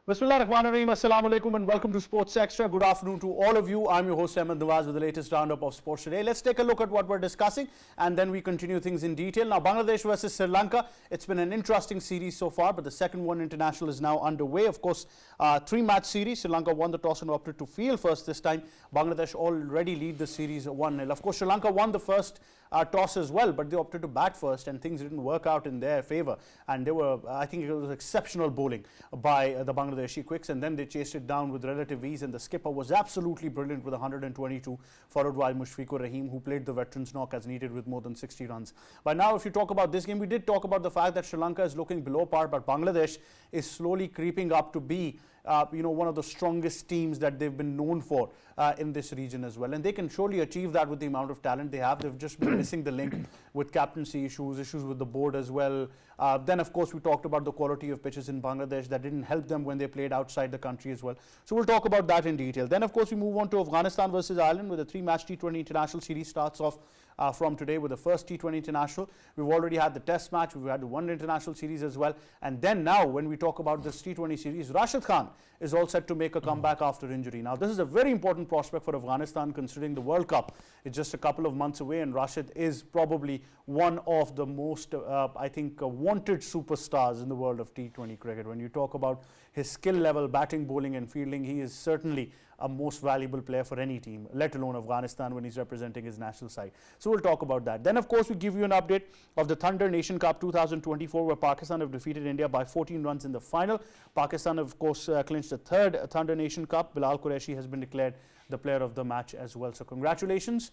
Bismillah ar-Rahman ar-Rahim. Assalamu alaikum and welcome to Sports Extra. Good afternoon to all of you. I'm your host Ahmed Nawaz with the latest roundup of sports today. Let's take a look at what we're discussing and then we continue things in detail. Now, Bangladesh versus Sri Lanka. It's been an interesting series so far, but the second one international is now underway. Of course, three-match series. Sri Lanka won the toss and opted to field first this time. Bangladesh already lead the series 1-0. Of course, Sri Lanka won the first toss as well, but they opted to bat first and things didn't work out in their favor. And they were, I think it was exceptional bowling by the Bangladeshi quicks, and then they chased it down with relative ease, and the skipper was absolutely brilliant with 122, followed by Mushfiqur Rahim, who played the veterans knock as needed with more than 60 runs. But now, if you talk about this game, we did talk about the fact that Sri Lanka is looking below par, but Bangladesh is slowly creeping up to be one of the strongest teams that they've been known for in this region as well. And they can surely achieve that with the amount of talent they have. They've just been missing the link with captaincy issues with the board as well. Then, of course, we talked about the quality of pitches in Bangladesh that didn't help them when they played outside the country as well. So we'll talk about that in detail. Then, of course, we move on to Afghanistan versus Ireland, with a three-match T20 international series starts off from today with the first T20 international. We've already had the test match, we've had the one international series as well, and then now when we talk about this T20 series, Rashid Khan is all set to make a comeback after injury. Now, this is a very important prospect for Afghanistan, considering the World Cup is just a couple of months away, and Rashid is probably one of the most wanted superstars in the world of T20 cricket. When you talk about his skill level, batting, bowling and fielding, he is certainly a most valuable player for any team, let alone Afghanistan when he's representing his national side. So we'll talk about that. Then, of course, we give you an update of the Thunder Nation Cup 2024, where Pakistan have defeated India by 14 runs in the final. Pakistan, of course, clinched the third Thunder Nation Cup. Bilal Qureshi has been declared the player of the match as well. So congratulations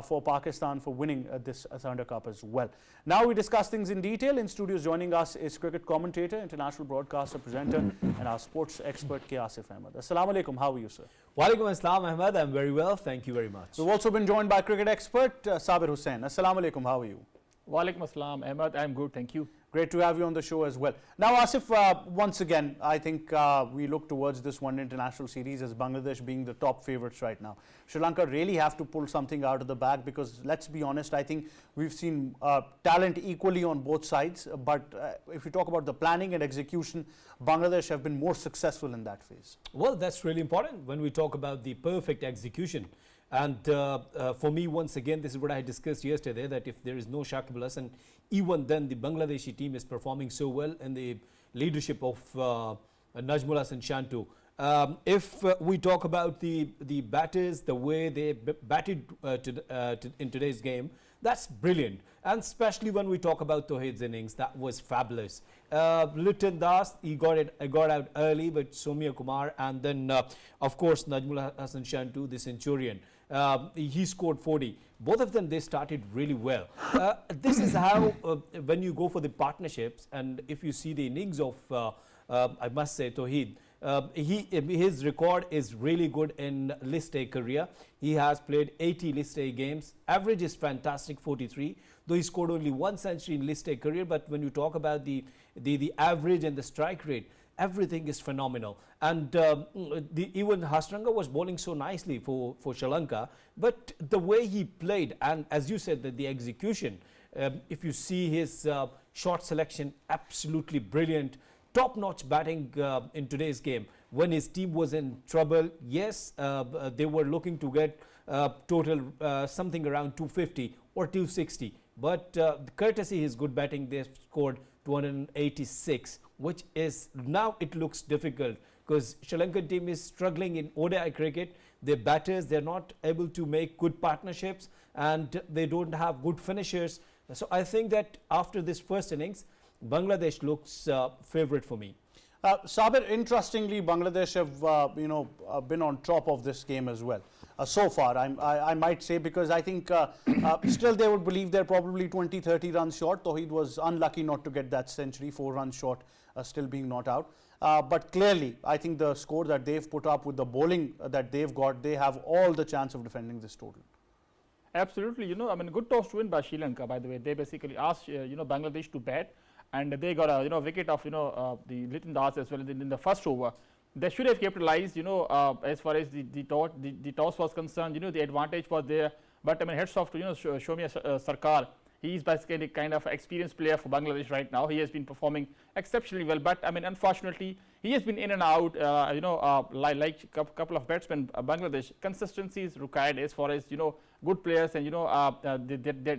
for Pakistan for winning this Thunder Cup as well. Now we discuss things in detail. In studios joining us is cricket commentator, international broadcaster, presenter and our sports expert K. Asif Ahmed. Assalamu alaikum. How are you, sir? Walaikum assalam, Ahmed. I'm very well. Thank you very much. We've also been joined by cricket expert Sabir Hussain. Assalamu alaikum. How are you? Walaikum assalam, Ahmed. I'm good. Thank you. Great to have you on the show as well. Now, Asif, once again, I think we look towards this one international series as Bangladesh being the top favourites right now. Sri Lanka really have to pull something out of the bag because, let's be honest, I think we've seen talent equally on both sides. But if you talk about the planning and execution, Bangladesh have been more successful in that phase. Well, that's really important when we talk about the perfect execution. And for me, once again, this is what I discussed yesterday, that if there is no Shakib Al Hasan, even then the Bangladeshi team is performing so well in the leadership of Najmul Hasan Shantu. If we talk about the batters, the way they batted in today's game, that's brilliant. And especially when we talk about Tauheed's innings, that was fabulous. Luton Das, he got out early with Soumya Kumar, and then of course Najmul Hasan Shantu, the Centurion. He scored 40. Both of them, they started really well. This is how when you go for the partnerships, and if you see the innings of I must say Tauheed, his record is really good in List A career. He has played 80 List A games. Average is fantastic, 43. Though he scored only one century in List A career, but when you talk about the average and the strike rate, everything is phenomenal. And even Hasranga was bowling so nicely for Sri Lanka, but the way he played, and as you said, the execution, if you see his shot selection, absolutely brilliant. Top-notch batting in today's game. When his team was in trouble, yes, they were looking to get total something around 250 or 260. But courtesy his good batting, they scored 286, which is now it looks difficult because Sri Lankan team is struggling in ODI cricket. Their batters, they're not able to make good partnerships and they don't have good finishers. So I think that after this first innings, Bangladesh looks favourite for me. Sabir, interestingly, Bangladesh have been on top of this game as well. So far, I might say, because I think still they would believe they're probably 20-30 runs short. Tauheed was unlucky not to get that century, 4 runs short, still being not out. But clearly, I think the score that they've put up with the bowling that they've got, they have all the chance of defending this total. Absolutely. Good toss to win by Sri Lanka, by the way. They basically asked, Bangladesh to bat, and they got a, wicket of, the Luton Das as well in the first over. They should have capitalized, as far as the toss was concerned, the advantage was there. But hats off to, Soumya Sarkar. He's basically kind of an experienced player for Bangladesh right now. He has been performing exceptionally well, but I mean, unfortunately, he has been in and out. Like a couple of batsmen, Bangladesh consistency is required as far as good players and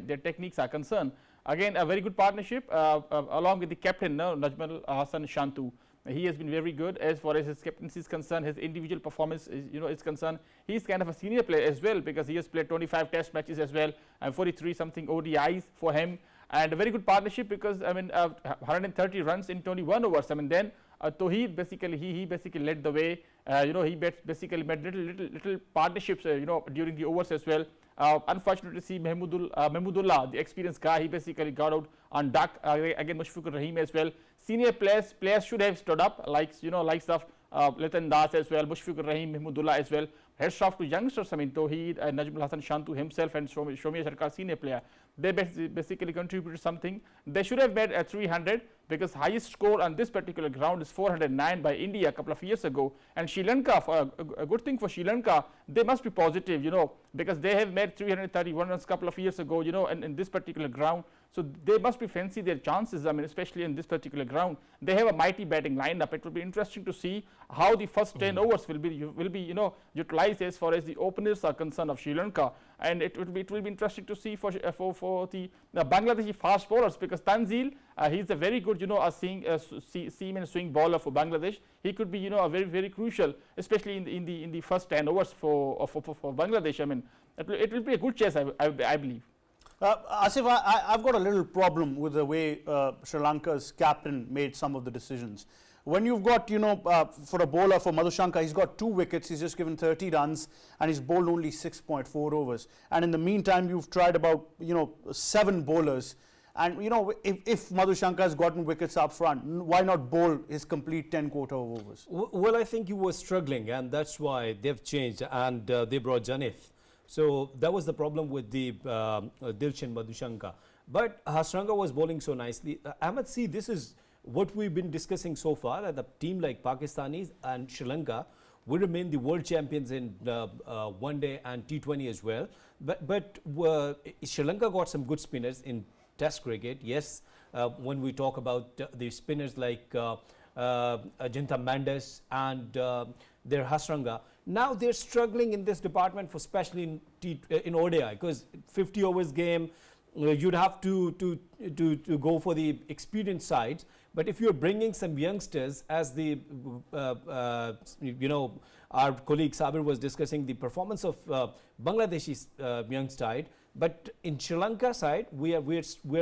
their techniques are concerned. Again, a very good partnership along with the captain, Najmal Hassan Shantu. He has been very good as far as his captaincy is concerned. His individual performance is concerned. He's kind of a senior player as well, because he has played 25 test matches as well and 43 something ODIs for him, and a very good partnership, because I mean 130 runs in 21 overs. I mean, then Tauheed basically he basically led the way. He basically made little partnerships during the overs as well. Unfortunately, see Mahmudullah, the experienced guy, he basically got out on duck. Again, Mushfiqur Rahim as well. Senior players should have stood up, likes of Litan Das as well, Mushfiqur Rahim, Mahmudullah as well. Heads off to youngsters. I mean, Tauheed, Najmul Hassan Shantu himself, and Shomia Sarkar, senior player. They basically contributed something. They should have made a 300, because highest score on this particular ground is 409 by India a couple of years ago. And Sri Lanka, a good thing for Sri Lanka, they must be positive, because they have made 331 runs a couple of years ago, in this particular ground. So they must be fancy their chances. I mean, especially in this particular ground, they have a mighty batting lineup. It will be interesting to see how the first 10 overs will be utilized as far as the openers are concerned of Sri Lanka. And it will be interesting to see for the Bangladeshi fast bowlers, because Tanzil, he's a very good seam and swing bowler for Bangladesh. He could be a very crucial, especially in the first 10 overs for Bangladesh. I mean, it will be a good chase, I believe. Asif, I've got a little problem with the way Sri Lanka's captain made some of the decisions. When you've got, for a bowler, for Madhushanka, he's got 2 wickets, he's just given 30 runs, and he's bowled only 6.4 overs. And in the meantime, you've tried about, 7 bowlers. And, if Madhushanka has gotten wickets up front, why not bowl his complete 10 quarter overs? Well, I think he was struggling, and that's why they've changed, and they brought Janith. So that was the problem with the Dilshan Madhushanka. But Hasranga was bowling so nicely. Ahmed, see, this is what we've been discussing so far, that a team like Pakistanis and Sri Lanka will remain the world champions in one day and T20 as well. But Sri Lanka got some good spinners in Test cricket. Yes, when we talk about the spinners like Ajanta Mendes and their Hasranga, now they're struggling in this department, for especially in ODI, because 50 overs game, you'd have to go for the experienced sides. But if you're bringing some youngsters, as the our colleague Sabir was discussing the performance of Bangladeshi young side, but in Sri Lanka side, we're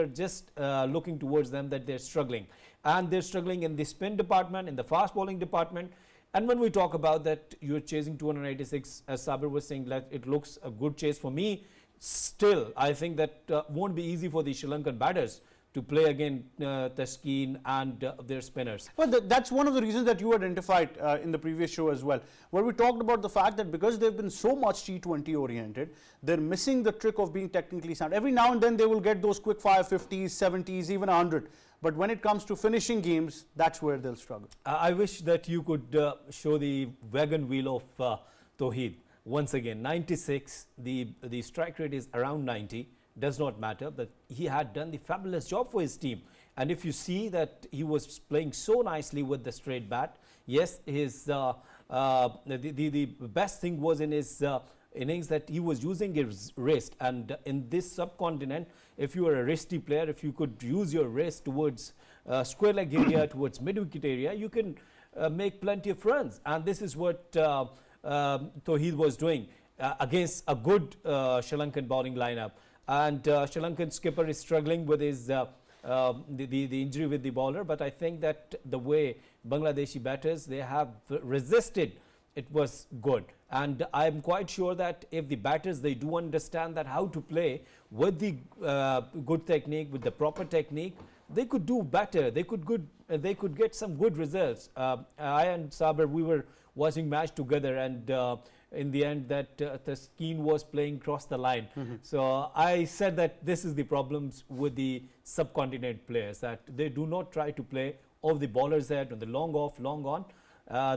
just looking towards them, that they're struggling, and they're struggling in the spin department, in the fast bowling department. And when we talk about that, you're chasing 286, as Sabir was saying, that it looks a good chase for me. Still, I think that won't be easy for the Sri Lankan batters to play again Taskeen and their spinners. Well, that's one of the reasons that you identified in the previous show as well, where we talked about the fact that because they've been so much T20 oriented, they're missing the trick of being technically sound. Every now and then they will get those quick fire 50s, 70s, even 100. But when it comes to finishing games, that's where they'll struggle. I wish that you could show the wagon wheel of Tauheed. Once again, 96, the strike rate is around 90, does not matter, but he had done the fabulous job for his team. And if you see that he was playing so nicely with the straight bat, yes, his the best thing was in his innings that he was using his wrist. And in this subcontinent, if you are a wristy player, if you could use your wrist towards square leg area, towards mid-wicket area, you can make plenty of runs. And this is what Tauheed was doing against a good Sri Lankan bowling lineup. And Sri Lankan skipper is struggling with his the injury with the bowler. But I think that the way Bangladeshi batters, they have resisted, it was good. And I'm quite sure that if the batters, they do understand that how to play with the good technique, with the proper technique, they could do better. They could get some good results. I and Saber, we were watching match together, and in the end that Taskeen was playing across the line. So I said that this is the problems with the subcontinent players, that they do not try to play off the bowler's head on the long off, long on.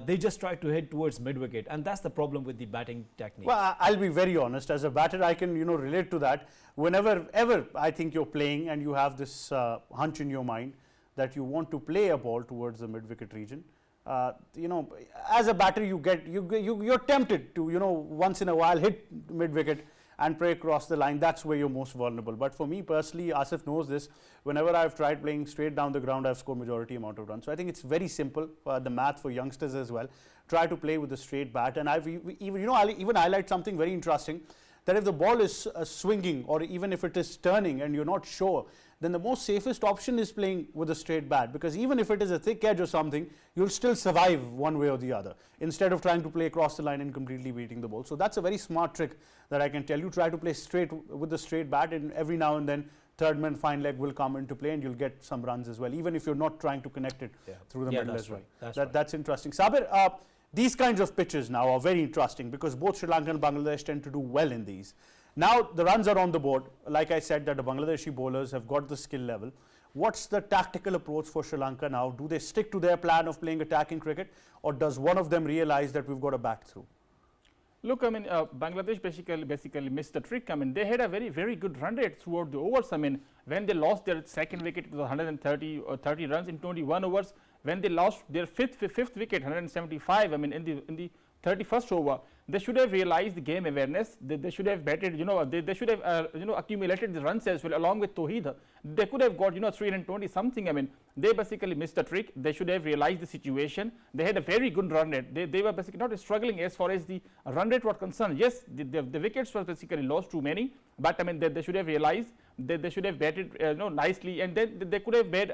they just try to head towards mid-wicket, and that's the problem with the batting technique. Well, I'll be very honest. As a batter, I can relate to that. Whenever ever I think you're playing and you have this hunch in your mind that you want to play a ball towards the mid-wicket region, as a batter you're tempted to once in a while hit mid-wicket and play across the line. That's where you're most vulnerable. But for me personally, Asif knows this, whenever I've tried playing straight down the ground, I've scored majority amount of runs. So I think it's very simple, the math for youngsters as well. Try to play with a straight bat, and I've even I'll even highlight something very interesting, that if the ball is swinging or even if it is turning and you're not sure, then the most safest option is playing with a straight bat, because even if it is a thick edge or something, you'll still survive one way or the other, instead of trying to play across the line and completely beating the ball. So that's a very smart trick that I can tell you. Try to play straight with the straight bat, and every now and then third man fine leg will come into play and you'll get some runs as well, even if you're not trying to connect it through the middle as well. That's interesting. Sabir, these kinds of pitches now are very interesting because both Sri Lanka and Bangladesh tend to do well in these. Now the runs are on the board. Like I said, that the Bangladeshi bowlers have got the skill level. What's the tactical approach for Sri Lanka now? Do they stick to their plan of playing attacking cricket, or does one of them realize that we've got to bat through? Look, I mean, Bangladesh basically missed the trick. I mean, they had a very good run rate throughout the overs. I mean, when they lost their second wicket, it was 130 or 30 runs in 21 overs. When they lost their fifth wicket, 175. I mean, in the 31st over, they should have realized the game awareness. They should have batted. They should have accumulated the runs as well along with Tawheed. They could have got 320 something. I mean, they basically missed the trick. They should have realized the situation. They had a very good run rate. They were basically not struggling as far as the run rate was concerned. Yes, the wickets were basically lost too many, but I mean they should have realized that they should have batted nicely, and then they could have made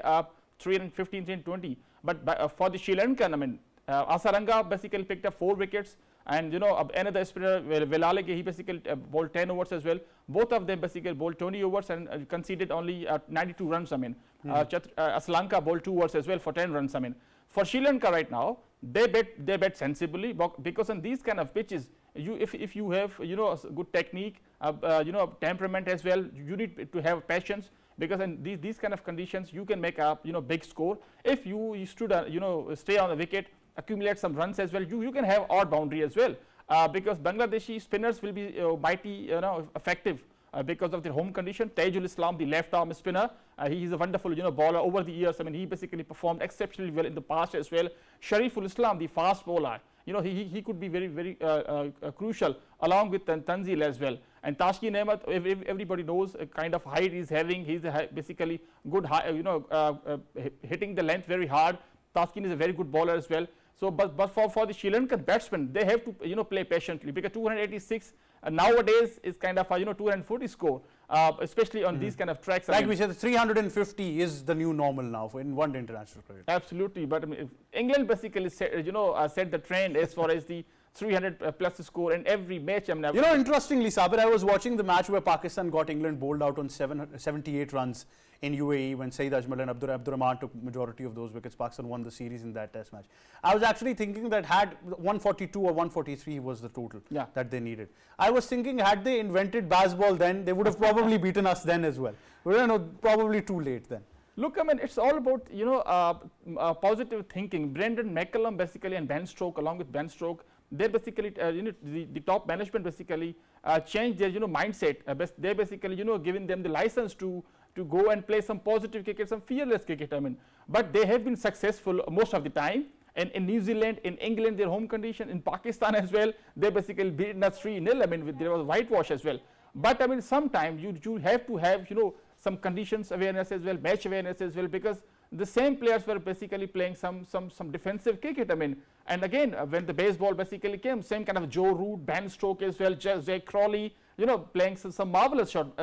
315, 320. But for the Sri Lankan, I mean, Asaranga basically picked up 4 wickets, and another spinner, Velalege, he basically bowled 10 overs as well. Both of them basically bowled 20 overs and conceded only 92 runs. I mean, Aslanka bowled 2 overs as well for 10 runs. I mean, for Sri Lanka right now, they bet sensibly, because on these kind of pitches, if you have a good technique, temperament as well, you need to have patience, because in these kind of conditions you can make a big score. If you stay on the wicket, accumulate some runs as well, you can have odd boundary as well, because Bangladeshi spinners will be mighty effective because of their home condition. Tajul Islam, the left arm spinner, he is a wonderful bowler over the years. I mean, he basically performed exceptionally well in the past as well. Shariful Islam, the fast bowler, he could be very crucial along with Tanzil as well. And Tashkeen Ahmed, everybody knows a kind of height he's having. He's basically good, hitting the length very hard. Tashkeen is a very good bowler as well. So, but for the Sri Lankan batsmen, they have to play patiently, because 286 nowadays is kind of a 240 score, especially on these kind of tracks. Like we said, 350 is the new normal now in one day international cricket. Absolutely, but I mean, England basically set the trend as far as the 300 plus score in every match. I mean, interestingly, Sabir, I was watching the match where Pakistan got England bowled out on 78 runs in UAE when Saeed Ajmal and Abdurrahman took majority of those wickets. Pakistan won the series in that test match. I was actually thinking that had 142 or 143 was the total that they needed. I was thinking, had they invented baseball then, they would have probably beaten us then as well. Probably too late then. Look, I mean, it's all about positive thinking. Brendan McCullum basically and Ben Stokes, along with Ben Stokes, they basically the top management basically changed their mindset. They basically giving them the license to go and play some positive cricket, some fearless cricket. I mean, but they have been successful most of the time. And in New Zealand, in England, their home condition, in Pakistan as well, they basically beat us 3-0. I mean, there was whitewash as well. But I mean, sometimes you have to have some conditions awareness as well, match awareness as well, because the same players were basically playing some defensive cricket. I mean, and again, when the baseball basically came, same kind of Joe Root, Ben Stokes as well, Jack Crawley, playing some marvelous shot.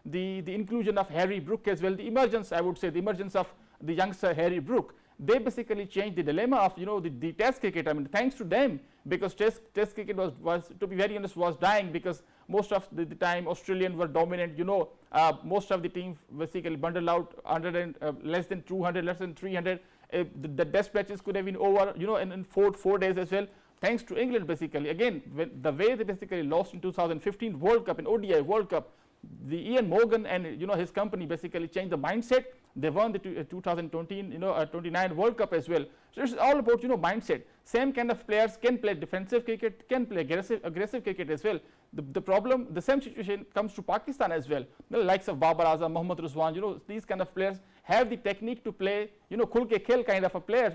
The inclusion of Harry Brook as well, the emergence, I would say, the emergence of the youngster Harry Brook, they basically changed the dilemma of the test cricket. I mean, thanks to them, because test cricket was to be very honest was dying, because most of the time Australians were dominant. Most of the team basically bundled out less than 200, less than 300. The best matches could have been over in 4 days as well, thanks to England basically. Again, the way they basically lost in 2015 World Cup, in ODI World Cup, the Ian Morgan and his company basically changed the mindset. They won the 2020 29 World Cup as well. So it's all about mindset. Same kind of players can play defensive cricket, can play aggressive cricket as well. The problem, the same situation comes to Pakistan as well. The likes of Babar Azam, Mohammad Rizwan, these kind of players have the technique to play khul ke khel kind of a player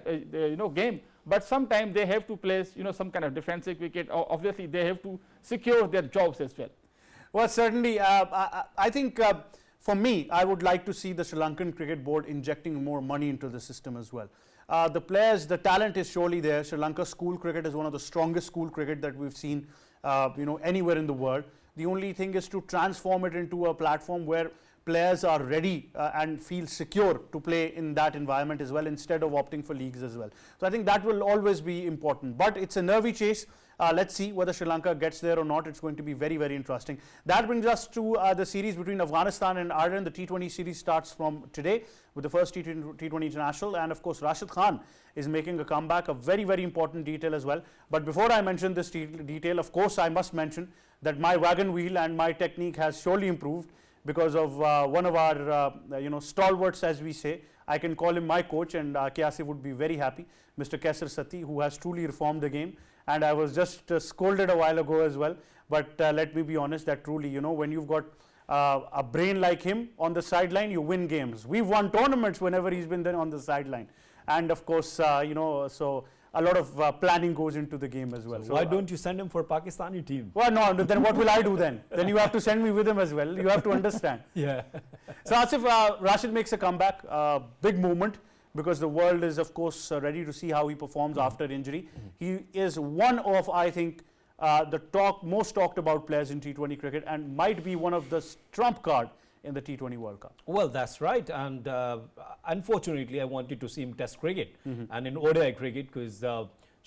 game. But sometimes they have to play some kind of defensive cricket. Obviously they have to secure their jobs as well. Well, certainly, I think for me, I would like to see the Sri Lankan Cricket Board injecting more money into the system as well. The players, the talent is surely there. Sri Lanka school cricket is one of the strongest school cricket that we've seen, anywhere in the world. The only thing is to transform it into a platform where players are ready and feel secure to play in that environment as well, instead of opting for leagues as well. So I think that will always be important, but it's a nervy chase. Let's see whether Sri Lanka gets there or not. It's going to be very, very interesting. That brings us to the series between Afghanistan and Ireland. The T20 series starts from today with the first T20 International, and of course Rashid Khan is making a comeback, a very, very important detail as well. But before I mention this detail, of course I must mention that my wagon wheel and my technique has surely improved because of one of our stalwarts, as we say. I can call him my coach, and Kiasi would be very happy, Mr. Kesar Sati, who has truly reformed the game. And I was just scolded a while ago as well, but let me be honest that truly, when you've got a brain like him on the sideline, you win games. We've won tournaments whenever he's been there on the sideline. And of course, so a lot of planning goes into the game as well. So why don't you send him for Pakistani team? Well, no, then what will I do then? Then you have to send me with him as well. You have to understand. Yeah. So Asif, Rashid makes a comeback, big movement, because the world is of course ready to see how he performs after injury. He is one of, I think, the most talked about players in T20 cricket, and might be one of the trump card in the T20 World Cup. Well, that's right, and unfortunately I wanted to see him test cricket and in ODI cricket, because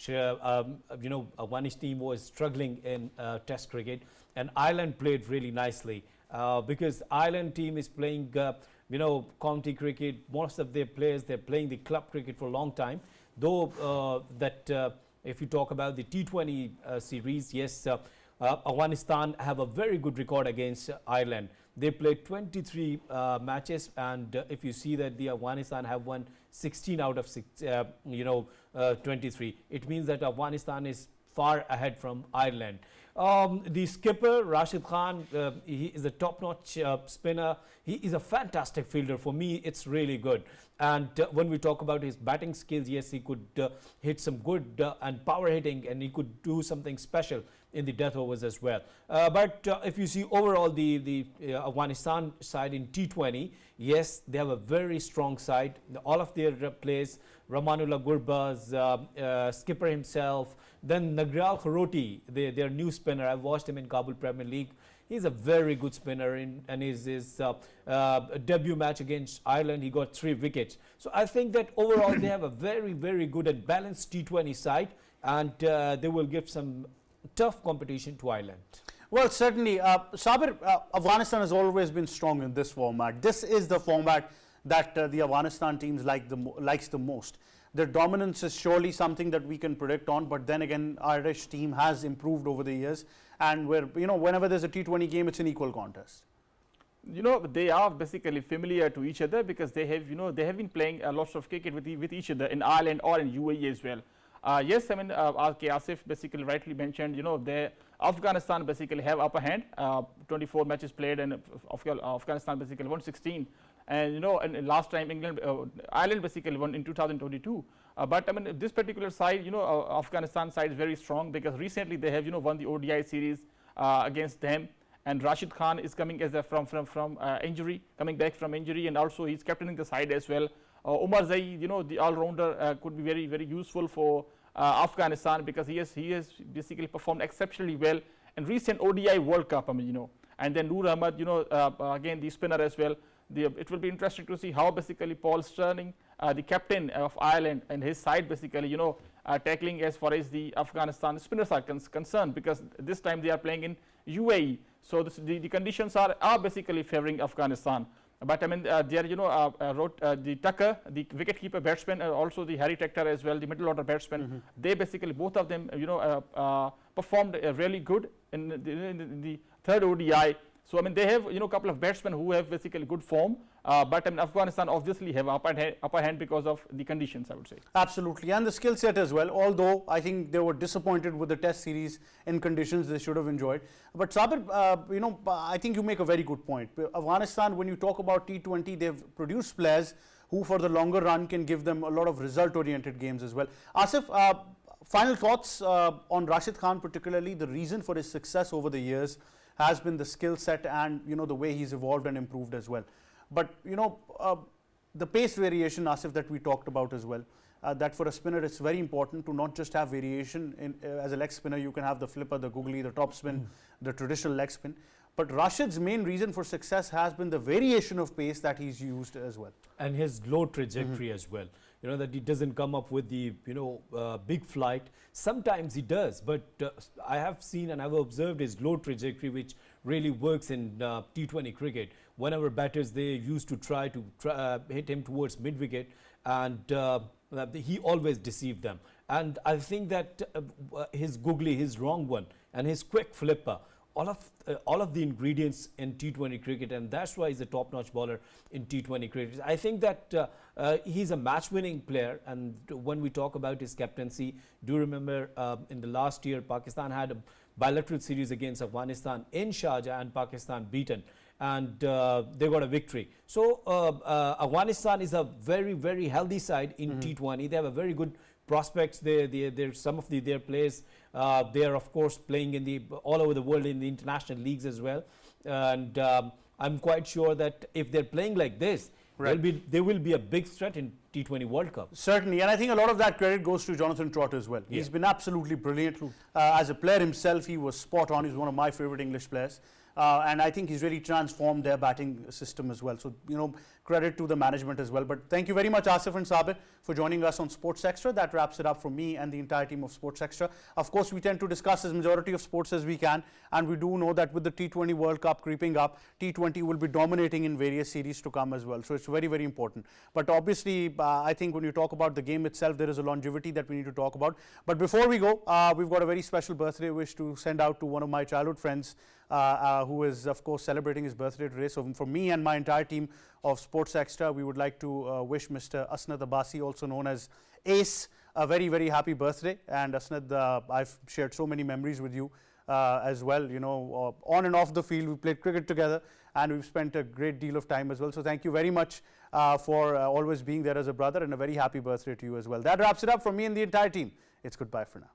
Afghani's team was struggling in test cricket, and Ireland played really nicely, because Ireland team is playing county cricket. Most of their players, they're playing the club cricket for a long time, though if you talk about the T20 series, yes, Afghanistan have a very good record against Ireland. They played 23 matches, and if you see that the Afghanistan have won 16 out of 23, it means that Afghanistan is far ahead from Ireland. The skipper, Rashid Khan, he is a top-notch spinner. He is a fantastic fielder. For me, it's really good. And when we talk about his batting skills, yes, he could hit some good and power hitting, and he could do something special in the death overs as well. But if you see overall the Afghanistan side in T20, yes, they have a very strong side. All of their players, Ramanullah Gurbaz, skipper himself, then Nagral Kharoti, their new spinner. I've watched him in Kabul Premier League. He's a very good spinner, and his debut match against Ireland, he got 3 wickets. So I think that overall they have a very, very good and balanced T20 side, and they will give some tough competition to Ireland. Well, certainly, Sabir, Afghanistan has always been strong in this format. This is the format that the Afghanistan teams likes the most. Their dominance is surely something that we can predict on, but then again, Irish team has improved over the years, and whenever there's a T20 game, it's an equal contest. They are basically familiar to each other, because they have they have been playing lots of cricket with each other in Ireland or in UAE as well. Yes, I mean, R.K. Asif basically rightly mentioned, Afghanistan basically have upper hand, 24 matches played, and Afghanistan basically won 16. And and last time Ireland basically won in 2022. But I mean, this particular side, Afghanistan side is very strong, because recently they have won the ODI series against them. And Rashid Khan is coming as from injury, coming back from injury, and also he's captaining the side as well. Umar Zai, the all-rounder, could be very, very useful for Afghanistan, because he has basically performed exceptionally well in recent ODI World Cup. I mean, and then Noor Ahmad, again the spinner as well. It will be interesting to see how basically Paul Sterling, the captain of Ireland, and his side basically tackling as far as the Afghanistan spinners are concerned, because this time they are playing in UAE. So the conditions are basically favoring Afghanistan. But I mean, there the Tucker, the wicketkeeper batsman, also the Harry Tector as well, the middle order batsman. They basically, both of them, performed really good in the third ODI. So I mean they have a couple of batsmen who have basically good form, but I mean Afghanistan obviously have upper hand because of the conditions, I would say. Absolutely, and the skill set as well. Although I think they were disappointed with the Test series in conditions they should have enjoyed. But Sabir, I think you make a very good point. Afghanistan, when you talk about T20, they've produced players who, for the longer run, can give them a lot of result-oriented games as well. Asif, final thoughts on Rashid Khan, particularly the reason for his success over the years has been the skill set and the way he's evolved and improved as well. But the pace variation, Asif, that we talked about as well, that for a spinner it's very important to not just have variation. As a leg spinner you can have the flipper, the googly, the top spin, the traditional leg spin. But Rashid's main reason for success has been the variation of pace that he's used as well. And his low trajectory as well. That he doesn't come up with the, big flight. Sometimes he does, but I have seen and I've observed his low trajectory, which really works in T20 cricket. Whenever batters, they used to try to hit him towards mid-wicket, and he always deceived them. And I think that his googly, his wrong one, and his quick flipper, all of the ingredients in T20 cricket, and that's why he's a top-notch bowler in T20 cricket. I think that he's a match-winning player, and when we talk about his captaincy, do remember in the last year, Pakistan had a bilateral series against Afghanistan in Sharjah, and Pakistan beaten, and they got a victory. So Afghanistan is a very, very healthy side in T20. They have a very good prospects. Some of their players, they are of course playing in all over the world in the international leagues as well, and I'm quite sure that if they're playing like this, they will be a big threat in T20 World Cup. Certainly, and I think a lot of that credit goes to Jonathan Trott as well. Yeah. He's been absolutely brilliant. As a player himself, he was spot on. He's one of my favorite English players. And I think he's really transformed their batting system as well. So, credit to the management as well. But thank you very much, Asif and Sabir, for joining us on Sports Extra. That wraps it up for me and the entire team of Sports Extra. Of course, we tend to discuss as majority of sports as we can. And we do know that with the T20 World Cup creeping up, T20 will be dominating in various series to come as well. So it's very, very important. But obviously, I think when you talk about the game itself, there is a longevity that we need to talk about. But before we go, we've got a very special birthday wish to send out to one of my childhood friends, who is, of course, celebrating his birthday today. So from me and my entire team of Sports Extra, we would like to wish Mr. Asnad Abbasi, also known as Ace, a very, very happy birthday. And Asnad, I've shared so many memories with you as well. On and off the field, we played cricket together, and we've spent a great deal of time as well. So thank you very much for always being there as a brother, and a very happy birthday to you as well. That wraps it up from me and the entire team. It's goodbye for now.